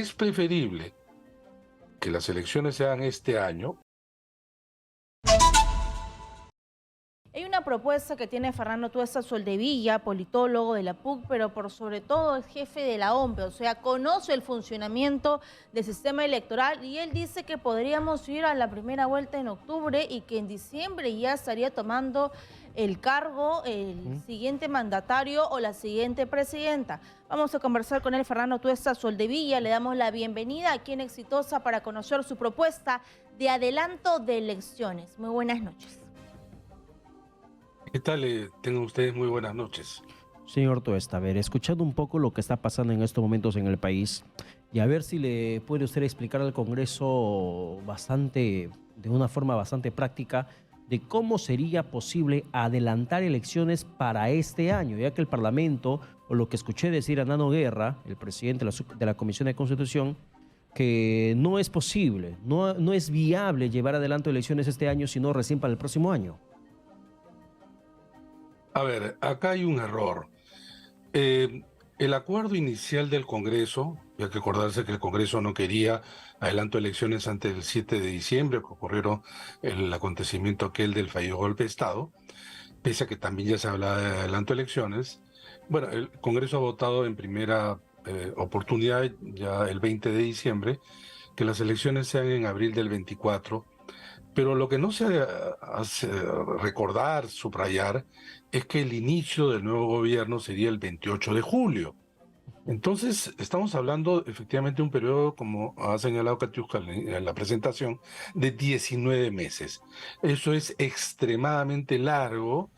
es preferible que las elecciones se hagan este año. Hay una propuesta que tiene Fernando Tuesta Soldevilla, politólogo de la PUC, pero por sobre todo es jefe de la OMPE, o sea, conoce el funcionamiento del sistema electoral y él dice que podríamos ir a la primera vuelta en octubre y que en diciembre ya estaría tomando el cargo el siguiente mandatario o la siguiente presidenta. Vamos a conversar con él, Fernando Tuesta Soldevilla, le damos la bienvenida aquí en Exitosa para conocer su propuesta de adelanto de elecciones. Muy buenas noches. ¿Qué tal? Tengan ustedes muy buenas noches. Señor Tuesta, a ver, escuchando un poco lo que está pasando en estos momentos en el país y a ver si le puede usted explicar al Congreso de una forma bastante práctica de cómo sería posible adelantar elecciones para este año, ya que el Parlamento, o lo que escuché decir a Nano Guerra, el presidente de la Comisión de Constitución, que no es posible, no es viable llevar adelante elecciones este año, sino recién para el próximo año. A ver, acá hay un error. El acuerdo inicial del Congreso, y hay que acordarse que el Congreso no quería adelanto de elecciones antes del 7 de diciembre, que ocurrieron el acontecimiento aquel del fallido golpe de Estado, pese a que también ya se hablaba de adelanto de elecciones. Bueno, el Congreso ha votado en primera oportunidad, ya el 20 de diciembre, que las elecciones sean en abril del 24. Pero lo que no se hace recordar, subrayar, es que el inicio del nuevo gobierno sería el 28 de julio. Entonces, estamos hablando efectivamente de un periodo, como ha señalado Katiuska en la presentación, de 19 meses. Eso es extremadamente largo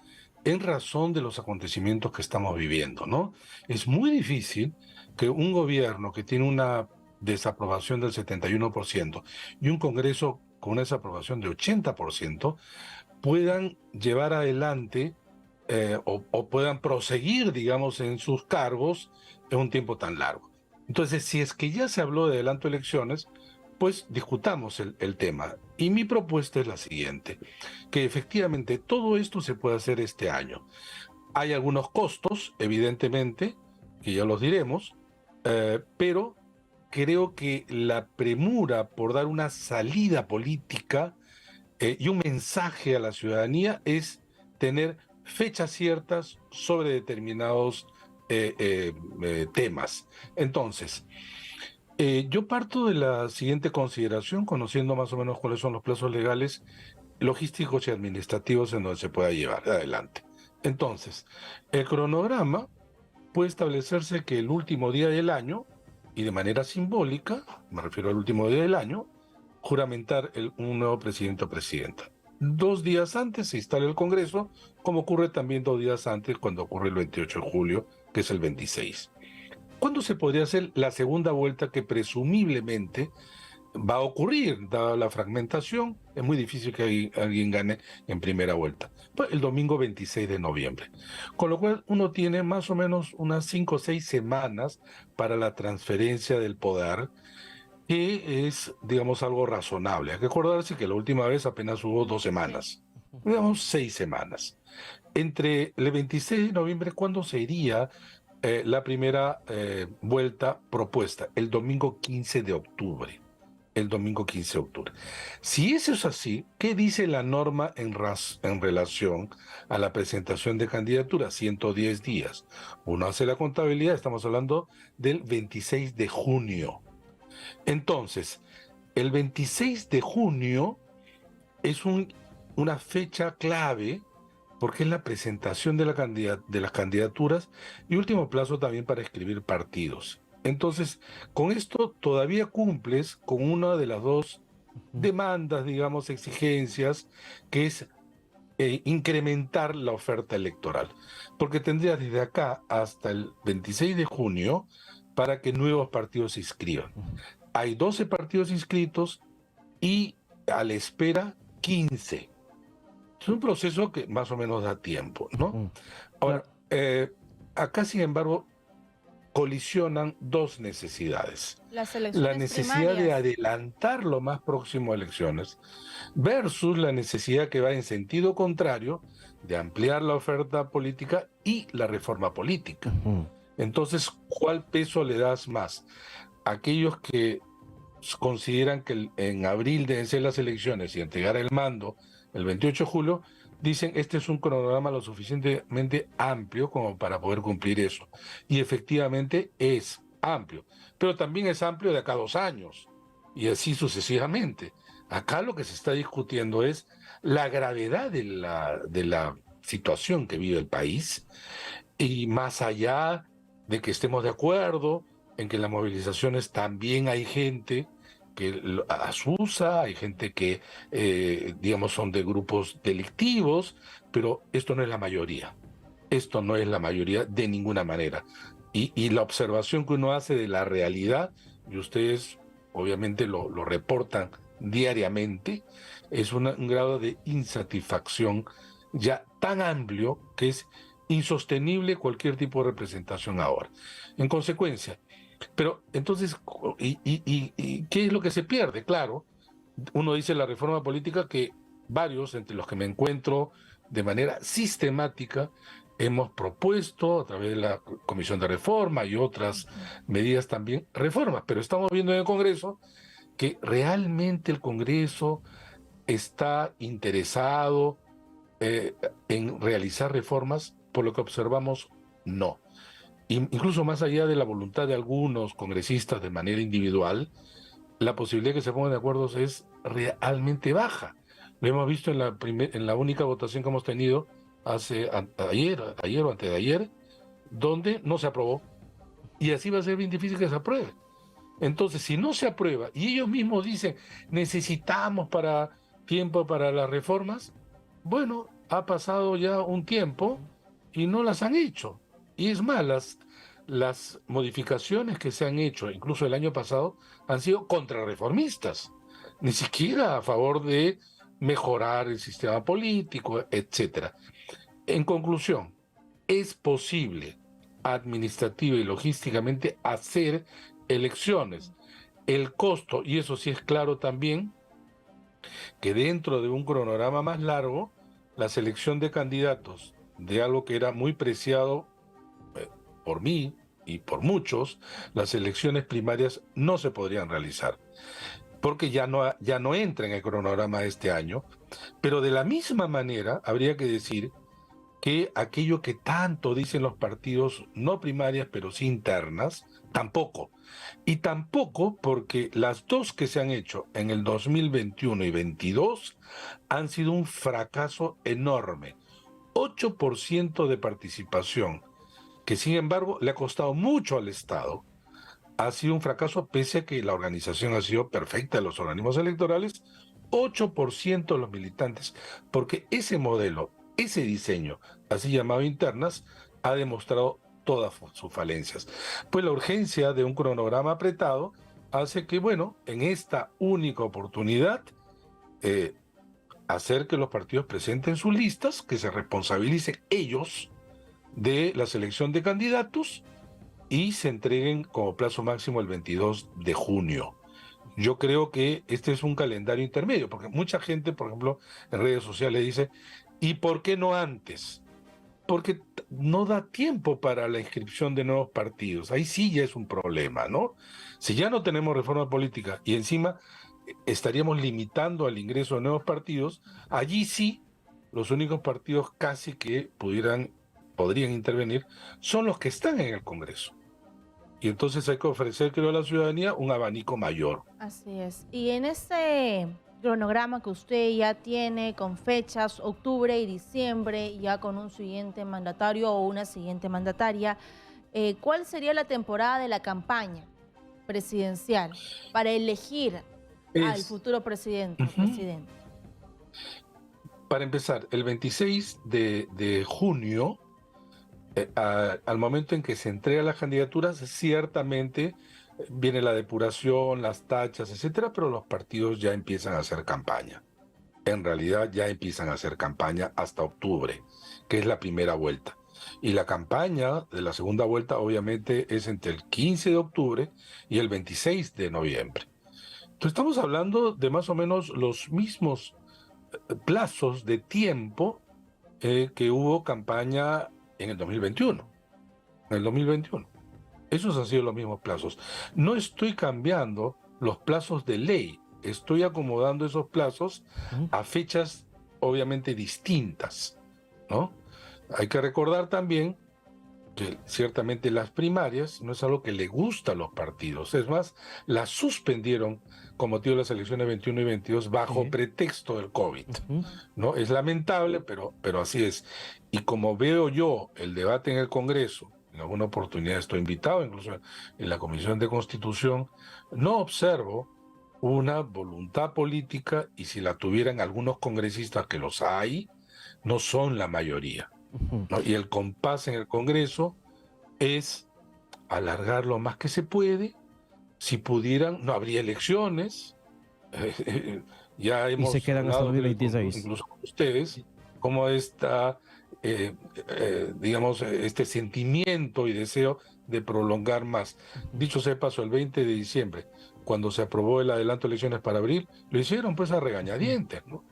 en razón de los acontecimientos que estamos viviendo, ¿no? Es muy difícil que un gobierno que tiene una desaprobación del 71% y un Congreso con una desaprobación de 80% puedan llevar adelante o puedan proseguir, digamos, en sus cargos en un tiempo tan largo. Entonces, si es que ya se habló de adelanto de elecciones, pues discutamos el tema. Y mi propuesta es la siguiente, que efectivamente todo esto se puede hacer este año. Hay algunos costos, evidentemente, que ya los diremos, pero creo que la premura por dar una salida política y un mensaje a la ciudadanía es tener fechas ciertas sobre determinados temas. Entonces, yo parto de la siguiente consideración, conociendo más o menos cuáles son los plazos legales, logísticos y administrativos en donde se pueda llevar adelante. Entonces, el cronograma puede establecerse que el último día del año, y de manera simbólica, me refiero al último día del año, juramentar un nuevo presidente o presidenta. 2 días antes se instala el Congreso, como ocurre también 2 días antes cuando ocurre el 28 de julio, que es el 26. ¿Cuándo se podría hacer la segunda vuelta que presumiblemente va a ocurrir, dada la fragmentación? Es muy difícil que alguien gane en primera vuelta. Pues el domingo 26 de noviembre. Con lo cual uno tiene más o menos unas 5 o 6 semanas para la transferencia del poder, que es, digamos, algo razonable. Hay que acordarse que la última vez apenas hubo 2 semanas, digamos 6 semanas. Entre el 26 de noviembre, ¿cuándo sería la primera vuelta propuesta? El domingo 15 de octubre. El domingo 15 de octubre. Si eso es así, ¿qué dice la norma en relación a la presentación de candidaturas? 110 días. Uno hace la contabilidad, estamos hablando del 26 de junio. Entonces, el 26 de junio es una fecha clave porque es la presentación de las candidaturas y último plazo también para escribir partidos. Entonces, con esto todavía cumples con una de las dos demandas, digamos, exigencias, que es incrementar la oferta electoral. Porque tendrías desde acá hasta el 26 de junio para que nuevos partidos se inscriban. Hay 12 partidos inscritos y a la espera 15. Es un proceso que más o menos da tiempo, ¿no? Ahora, acá, sin embargo, colisionan dos necesidades. Las La elecciones necesidad de primarias. adelantar lo más próximo a elecciones versus la necesidad que va en sentido contrario de ampliar la oferta política y la reforma política. Entonces, ¿cuál peso le das más? aquellos que consideran que en abril deben ser las elecciones y entregar el mando el 28 de julio, dicen este es un cronograma lo suficientemente amplio como para poder cumplir eso. Y efectivamente es amplio, pero también es amplio de acá a 2 años y así sucesivamente. Acá lo que se está discutiendo es la gravedad de la situación que vive el país y más allá de que estemos de acuerdo en que en las movilizaciones también hay gente que asusa, hay gente que, digamos, son de grupos delictivos, pero esto no es la mayoría. Esto no es la mayoría de ninguna manera. Y la observación que uno hace de la realidad, y ustedes obviamente lo reportan diariamente, es un grado de insatisfacción ya tan amplio que es insostenible cualquier tipo de representación ahora. En consecuencia, pero entonces, ¿y qué es lo que se pierde? Claro, uno dice la reforma política que varios, entre los que me encuentro de manera sistemática, hemos propuesto a través de la Comisión de Reforma y otras medidas también, reformas, pero estamos viendo en el Congreso que realmente el Congreso está interesado en realizar reformas, por lo que observamos, no. Incluso más allá de la voluntad de algunos congresistas de manera individual, la posibilidad de que se pongan de acuerdo es realmente baja. Lo hemos visto en la única votación que hemos tenido ayer o antes de ayer, donde no se aprobó. Y así va a ser bien difícil que se apruebe. Entonces, si no se aprueba, y ellos mismos dicen, necesitamos tiempo para las reformas, bueno, ha pasado ya un tiempo y no las han hecho. Y es más, las modificaciones que se han hecho, incluso el año pasado, han sido contrarreformistas, ni siquiera a favor de mejorar el sistema político, etcétera. En conclusión, es posible administrativa y logísticamente hacer elecciones. El costo, y eso sí es claro también, que dentro de un cronograma más largo, la selección de candidatos de algo que era muy preciado por mí y por muchos, las elecciones primarias no se podrían realizar, porque ya no entra en el cronograma de este año, pero de la misma manera habría que decir que aquello que tanto dicen los partidos, no primarias, pero sí internas, tampoco. Y tampoco porque las dos que se han hecho en el 2021 y 2022 han sido un fracaso enorme. 8% de participación, que sin embargo le ha costado mucho al Estado. Ha sido un fracaso pese a que la organización ha sido perfecta de los organismos electorales, 8% de los militantes, porque ese modelo, ese diseño, así llamado internas, ha demostrado todas sus falencias. Pues la urgencia de un cronograma apretado hace que, bueno, en esta única oportunidad, hacer que los partidos presenten sus listas, que se responsabilicen ellos de la selección de candidatos y se entreguen como plazo máximo el 22 de junio. Yo creo que este es un calendario intermedio, porque mucha gente, por ejemplo, en redes sociales dice, ¿y por qué no antes? Porque no da tiempo para la inscripción de nuevos partidos. Ahí sí ya es un problema, ¿no? Si ya no tenemos reforma política y encima estaríamos limitando al ingreso de nuevos partidos, allí sí los únicos partidos casi que podrían intervenir son los que están en el Congreso. Y entonces hay que ofrecer, creo, a la ciudadanía un abanico mayor. Así es. Y en ese cronograma que usted ya tiene con fechas, octubre y diciembre, ya con un siguiente mandatario o una siguiente mandataria, ¿cuál sería la temporada de la campaña presidencial para elegir al futuro presidente? Para empezar, el 26 de junio, al momento en que se entregan las candidaturas, ciertamente viene la depuración, las tachas, etcétera, pero los partidos ya empiezan a hacer campaña. En realidad ya empiezan a hacer campaña hasta octubre, que es la primera vuelta. Y la campaña de la segunda vuelta obviamente es entre el 15 de octubre y el 26 de noviembre. Entonces estamos hablando de más o menos los mismos plazos de tiempo que hubo campaña en el 2021. En el 2021. Esos han sido los mismos plazos. No estoy cambiando los plazos de ley, estoy acomodando esos plazos a fechas obviamente distintas, ¿no? Hay que recordar también que ciertamente las primarias no es algo que le gusta a los partidos. Es más, las suspendieron con motivo de las elecciones 21 y 22 bajo pretexto del COVID, ¿no? Es lamentable, pero así es. Y como veo yo el debate en el Congreso, en alguna oportunidad estoy invitado, incluso en la Comisión de Constitución, no observo una voluntad política, y si la tuvieran algunos congresistas, que los hay, no son la mayoría, ¿no? Y el compás en el Congreso es alargar lo más que se puede. Si pudieran, no habría elecciones. Ya Y hemos se quedan hasta hablado, 2026. incluso con ustedes, cómo está, digamos, este sentimiento y deseo de prolongar más. Dicho sea de paso, el 20 de diciembre, cuando se aprobó el adelanto de elecciones para abril, lo hicieron pues a regañadientes, ¿no?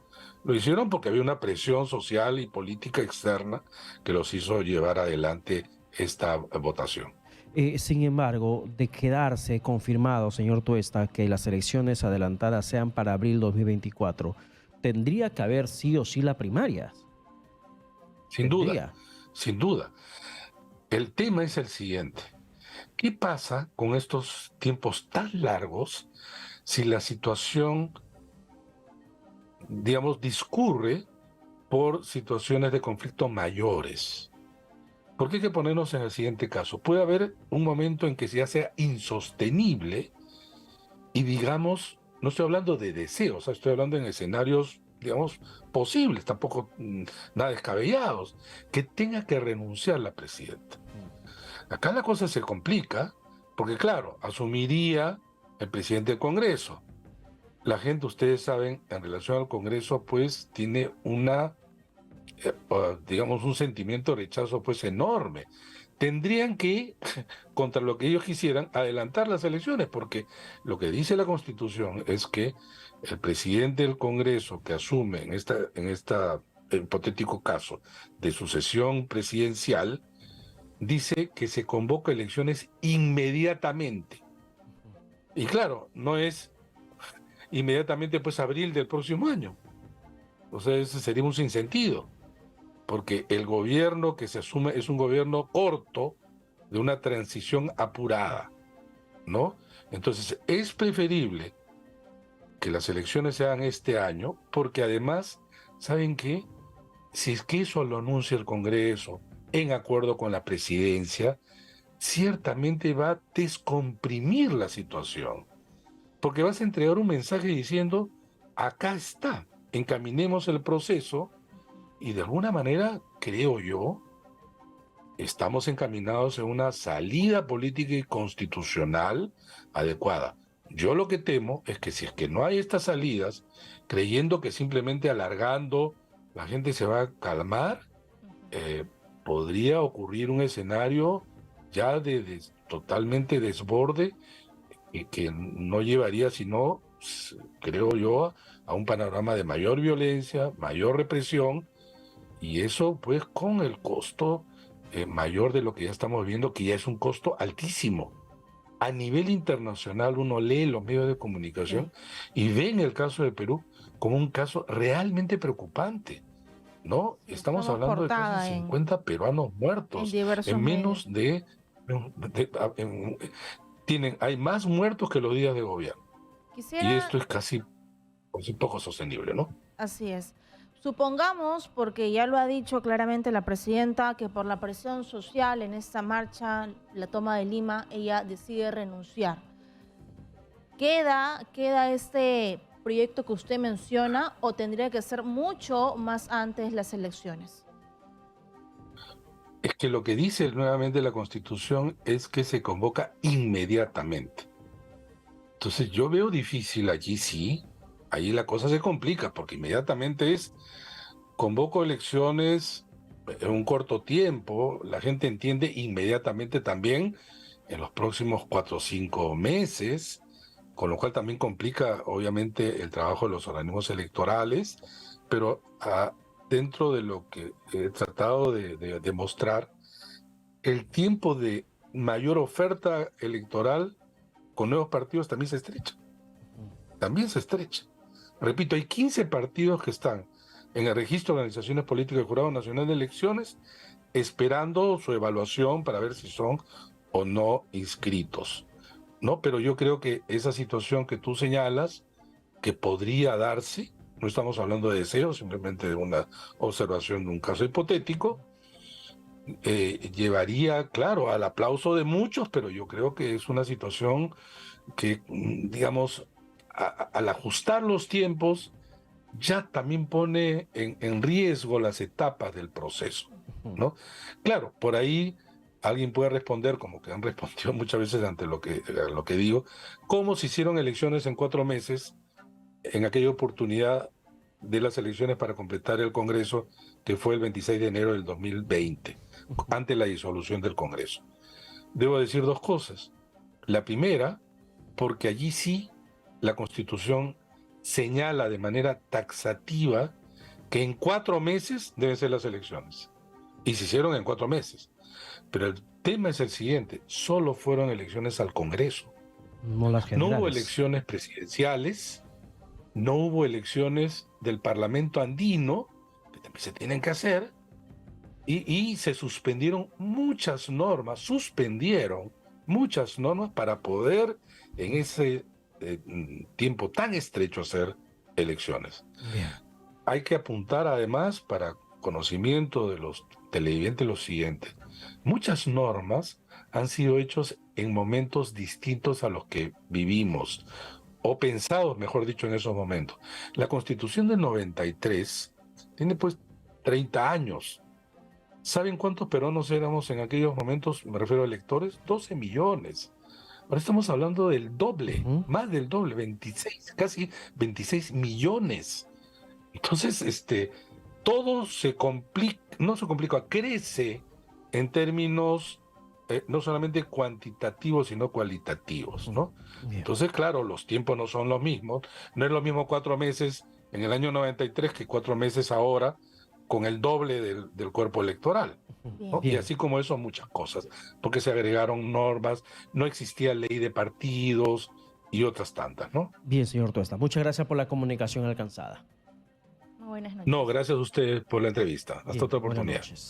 Lo hicieron porque había una presión social y política externa que los hizo llevar adelante esta votación. Sin embargo, de quedarse confirmado, señor Tuesta, que las elecciones adelantadas sean para abril 2024, tendría que haber sí o sí las primarias. Sin duda, sin duda. El tema es el siguiente. ¿Qué pasa con estos tiempos tan largos si la situación, digamos, discurre por situaciones de conflicto mayores? Porque hay que ponernos en el siguiente caso. Puede haber un momento en que ya sea insostenible y, digamos, no estoy hablando de deseos, estoy hablando en escenarios, digamos, posibles, tampoco nada descabellados, que tenga que renunciar la presidenta. Acá la cosa se complica porque, claro, asumiría el presidente del Congreso. La gente, ustedes saben, en relación al Congreso, pues tiene una, digamos, un sentimiento de rechazo pues enorme. Tendrían que, contra lo que ellos quisieran, adelantar las elecciones, porque lo que dice la Constitución es que el presidente del Congreso que asume en esta hipotético caso de sucesión presidencial, dice que se convoca elecciones inmediatamente. Y claro, no es inmediatamente pues abril del próximo año. O sea, ese sería un sinsentido, porque el gobierno que se asume es un gobierno corto, de una transición apurada, ¿no? Entonces, es preferible que las elecciones se hagan este año, porque además, ¿saben qué? Si es que eso lo anuncia el Congreso en acuerdo con la presidencia, ciertamente va a descomprimir la situación, porque vas a entregar un mensaje diciendo, acá está, encaminemos el proceso, y de alguna manera, creo yo, estamos encaminados en una salida política y constitucional adecuada. Yo lo que temo es que si es que no hay estas salidas, creyendo que simplemente alargando la gente se va a calmar, podría ocurrir un escenario ya de totalmente desborde, y que no llevaría, sino, creo yo, a un panorama de mayor violencia, mayor represión, y eso pues con el costo mayor de lo que ya estamos viendo, que ya es un costo altísimo. A nivel internacional uno lee los medios de comunicación y ve en el caso de Perú como un caso realmente preocupante, ¿no? Estamos hablando de casi 50 peruanos muertos en menos hay más muertos que los días de gobierno. Y esto es casi pues, un poco sostenible, ¿no? Así es. Supongamos, porque ya lo ha dicho claramente la presidenta, que por la presión social en esta marcha, la toma de Lima, ella decide renunciar. ¿Queda este proyecto que usted menciona o tendría que ser mucho más antes las elecciones? Es que lo que dice nuevamente la Constitución es que se convoca inmediatamente. Entonces yo veo difícil allí, sí, ahí la cosa se complica, porque inmediatamente es, convoco elecciones en un corto tiempo, la gente entiende inmediatamente también en los próximos 4 o 5 meses, con lo cual también complica obviamente el trabajo de los organismos electorales, pero dentro de lo que he tratado de demostrar, el tiempo de mayor oferta electoral con nuevos partidos también se estrecha. También se estrecha. Repito, hay 15 partidos que están en el registro de organizaciones políticas del Jurado Nacional de Elecciones esperando su evaluación para ver si son o no inscritos, ¿no? Pero yo creo que esa situación que tú señalas, que podría darse, no estamos hablando de deseos, simplemente de una observación de un caso hipotético, llevaría, claro, al aplauso de muchos, pero yo creo que es una situación que, digamos, al ajustar los tiempos, ya también pone en riesgo las etapas del proceso, ¿no? Claro, por ahí alguien puede responder, como que han respondido muchas veces ante lo que digo, ¿cómo se hicieron elecciones en 4 meses en aquella oportunidad de las elecciones para completar el Congreso, que fue el 26 de enero del 2020, ante la disolución del Congreso? Debo decir 2 cosas. La primera, porque allí sí la Constitución señala de manera taxativa que en 4 meses deben ser las elecciones. Y se hicieron en 4 meses. Pero el tema es el siguiente: solo fueron elecciones al Congreso. No las No hubo generales. elecciones presidenciales, no hubo elecciones del Parlamento andino, que también se tienen que hacer, y se suspendieron muchas normas, para poder en ese tiempo tan estrecho hacer elecciones. Bien. Hay que apuntar además, para conocimiento de los televidentes, lo siguiente: muchas normas han sido hechas en momentos distintos a los que vivimos, o pensados, mejor dicho, en esos momentos. La Constitución del 93 tiene pues 30 años. ¿Saben cuántos peruanos éramos en aquellos momentos? Me refiero a electores, 12 millones. Ahora estamos hablando del doble, más del doble, 26, casi 26 millones. Entonces, todo se complica, no se complica, crece en términos no solamente cuantitativos, sino cualitativos, ¿no? Bien. Entonces, claro, los tiempos no son los mismos. No es lo mismo 4 meses en el año 93 que 4 meses ahora, con el doble del cuerpo electoral, ¿no? Bien. Y así como eso, muchas cosas, porque se agregaron normas, no existía ley de partidos y otras tantas, ¿no? Bien, señor Tuesta. Muchas gracias por la comunicación alcanzada. Muy buenas noches. No, gracias a ustedes por la entrevista. Hasta Bien, otra buenas oportunidad. noches.